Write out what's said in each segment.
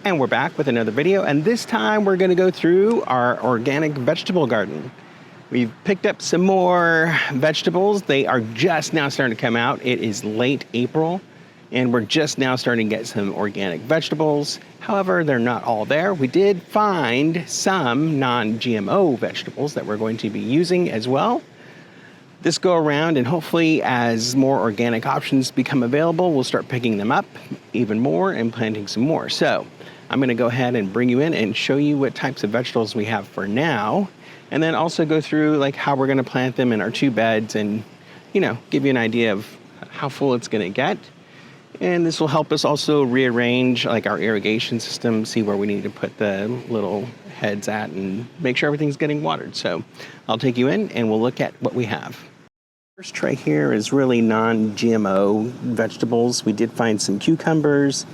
And we're back with another video, and this time we're going to go through our organic vegetable garden. We've picked up some more vegetables. They are just now starting to come out. It is late April, and we're just now starting to get some organic vegetables. However, they're not all there. We did find some non-GMO vegetables that we're going to be using as well this go around, and hopefully as more organic options become available, we'll start picking them up even more and planting some more. So I'm going to go ahead and bring you in and show you what types of vegetables we have for now, and then also go through like how we're going to plant them in our 2 beds and, you know, give you an idea of how full it's going to get. And this will help us also rearrange like our irrigation system, see where we need to put the little heads at and make sure everything's getting watered. So I'll take you in and we'll look at what we have. First tray here is really non-GMO vegetables. We did find some cucumbers,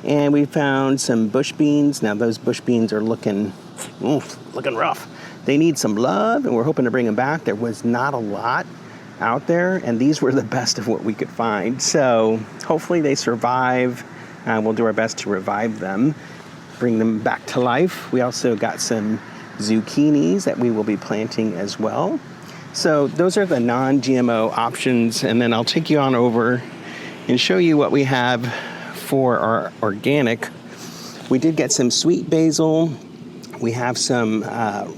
and we found some bush beans. Now those bush beans are looking rough. They need some love, and we're hoping to bring them back. There was not a lot out there, and these were the best of what we could find. So hopefully they survive. We'll do our best to revive them, bring them back to life. We also got some zucchinis that we will be planting as well. So those are the non-GMO options, and then I'll take you on over and show you what we have for our organic. We did get some sweet basil. We have some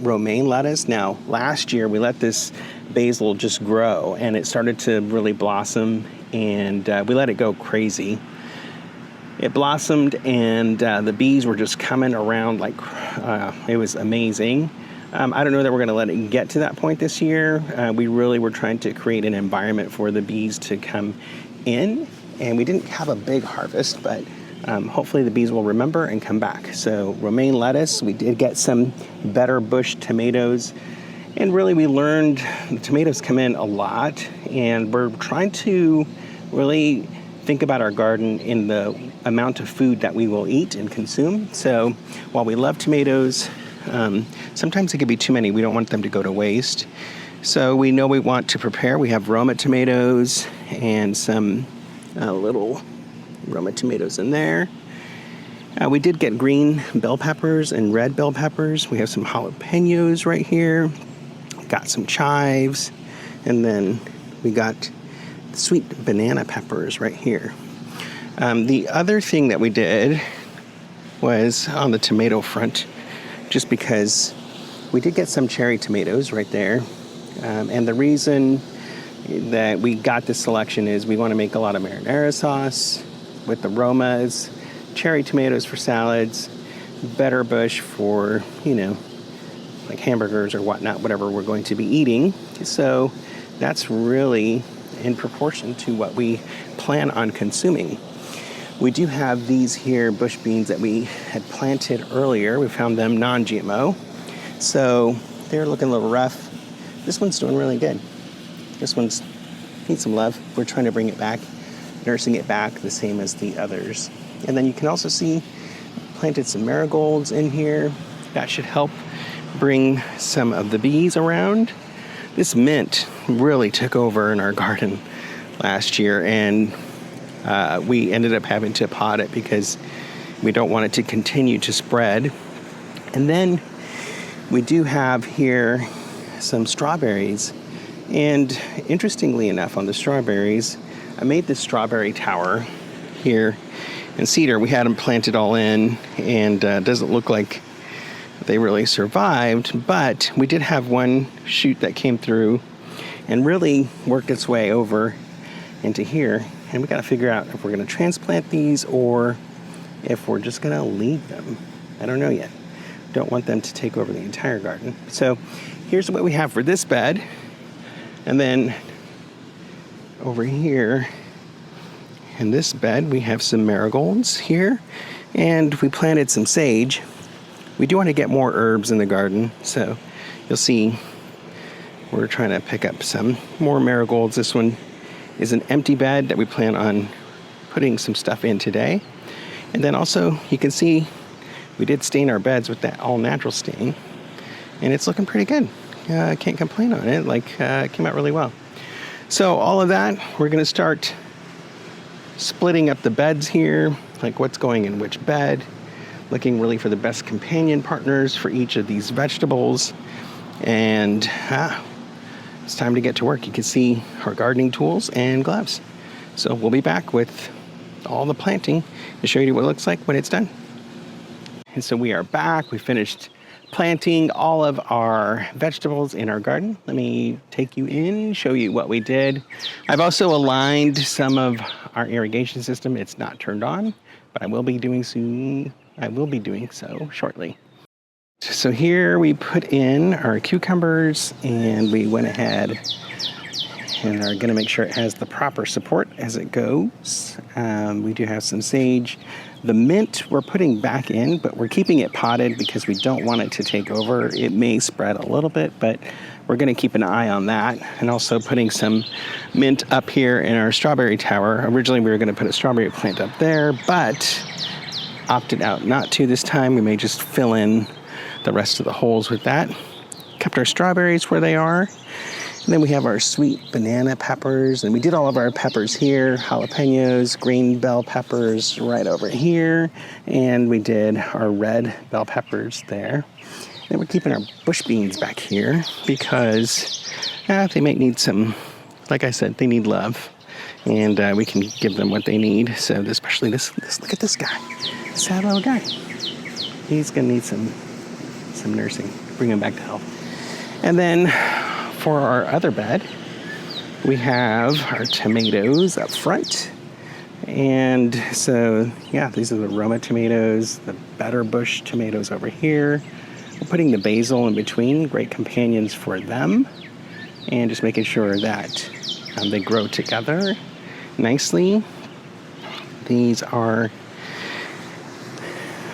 romaine lettuce. Now, last year we let this basil just grow, and it started to really blossom, and we let it go crazy. It blossomed, and the bees were just coming around like it was amazing. I don't know that we're going to let it get to that point this year. We really were trying to create an environment for the bees to come in, and we didn't have a big harvest, but hopefully the bees will remember and come back. So romaine lettuce, we did get some better bush tomatoes, and really we learned the tomatoes come in a lot, and we're trying to really think about our garden in the amount of food that we will eat and consume. So while we love tomatoes, sometimes it can be too many. We don't want them to go to waste. So we know we want to prepare. We have Roma tomatoes and some little Roma tomatoes in there. We did get green bell peppers and red bell peppers. We have some jalapenos right here. Got some chives. And then we got sweet banana peppers right here. The other thing that we did was on the tomato front, just because we did get some cherry tomatoes right there. And the reason that we got this selection is we want to make a lot of marinara sauce with the Romas, cherry tomatoes for salads, better bush for, you know, like hamburgers or whatnot, whatever we're going to be eating. So that's really in proportion to what we plan on consuming. We do have these here bush beans that we had planted earlier. We found them non-GMO. So they're looking a little rough. This one's doing really good. This one's needs some love. We're trying to bring it back, nursing it back the same as the others. And then you can also see planted some marigolds in here. That should help bring some of the bees around. This mint really took over in our garden last year, and we ended up having to pot it because we don't want it to continue to spread. And then we do have here some strawberries. And interestingly enough, on the strawberries, I made this strawberry tower here in cedar. We had them planted all in, and it doesn't look like they really survived, but we did have one shoot that came through and really worked its way over into here. And we got to figure out if we're going to transplant these or if we're just going to leave them. I don't know yet. Don't want them to take over the entire garden. So here's what we have for this bed. And then over here in this bed, we have some marigolds here. And we planted some sage. We do want to get more herbs in the garden. So you'll see we're trying to pick up some more marigolds. This one is an empty bed that we plan on putting some stuff in today. And then also you can see we did stain our beds with that all natural stain, and it's looking pretty good. I can't complain on it. It came out really well. So all of that, we're going to start splitting up the beds here, like what's going in which bed. looking really for the best companion partners for each of these vegetables. And it's time to get to work. You can see our gardening tools and gloves. So we'll be back with all the planting to show you what it looks like when it's done. And so we are back. We finished planting all of our vegetables in our garden. Let me take you in, show you what we did. I've also aligned some of our irrigation system. It's not turned on, but I will be doing soon. I will be doing so shortly. So here we put in our cucumbers, and we went ahead and are going to make sure it has the proper support as it goes. We do have some sage. The mint we're putting back in, but we're keeping it potted because we don't want it to take over. It may spread a little bit, but we're going to keep an eye on that. And also putting some mint up here in our strawberry tower. Originally we were going to put a strawberry plant up there, but opted out not to this time. We may just fill in the rest of the holes with that. Kept our strawberries where they are. And then we have our sweet banana peppers, and we did all of our peppers here, jalapenos, green bell peppers right over here, and we did our red bell peppers there. And we're keeping our bush beans back here because they might need some, like I said, they need love, and we can give them what they need. So especially this look at this guy, sad little guy. He's gonna need some nursing, bring him back to health. And then for our other bed, we have our tomatoes up front. And so, yeah, these are the Roma tomatoes, the Better Bush tomatoes over here. We're putting the basil in between, great companions for them. And just making sure that they grow together nicely. These are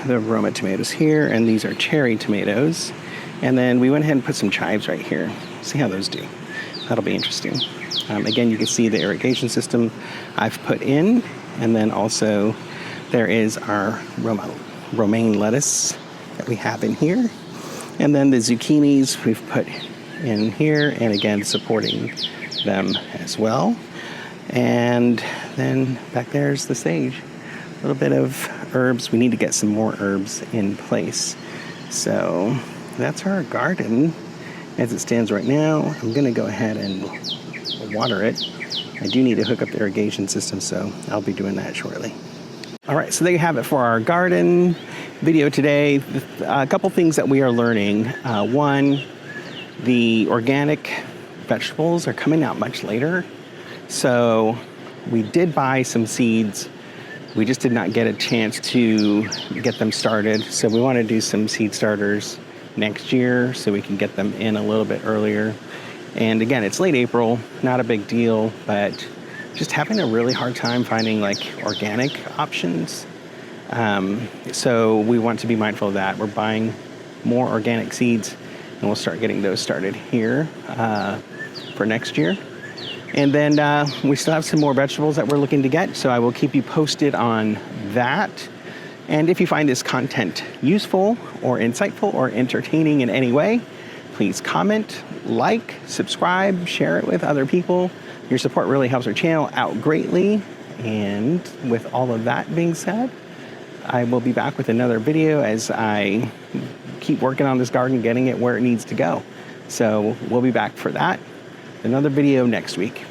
the Roma tomatoes here, and these are cherry tomatoes. And then we went ahead and put some chives right here. See how those do. That'll be interesting. Again, you can see the irrigation system I've put in, and then also there is our romaine lettuce that we have in here, and then the zucchinis we've put in here, and again supporting them as well. And then back there's the sage. A little bit of herbs. We need to get some more herbs in place. So that's our garden as it stands right now. I'm going to go ahead and water it. I do need to hook up the irrigation system, so I'll be doing that shortly. All right, so there you have it for our garden video today. A couple things that we are learning. One, the organic vegetables are coming out much later. So we did buy some seeds. We just did not get a chance to get them started. So we want to do some seed starters next year so we can get them in a little bit earlier. And again, it's late April, not a big deal, but just having a really hard time finding like organic options. So we want to be mindful of that. We're buying more organic seeds, and we'll start getting those started here for next year. And then we still have some more vegetables that we're looking to get, so I will keep you posted on that. And if you find this content useful or insightful or entertaining in any way, please comment, like, subscribe, share it with other people. Your support really helps our channel out greatly. And with all of that being said, I will be back with another video as I keep working on this garden, getting it where it needs to go. So we'll be back for that. Another video next week.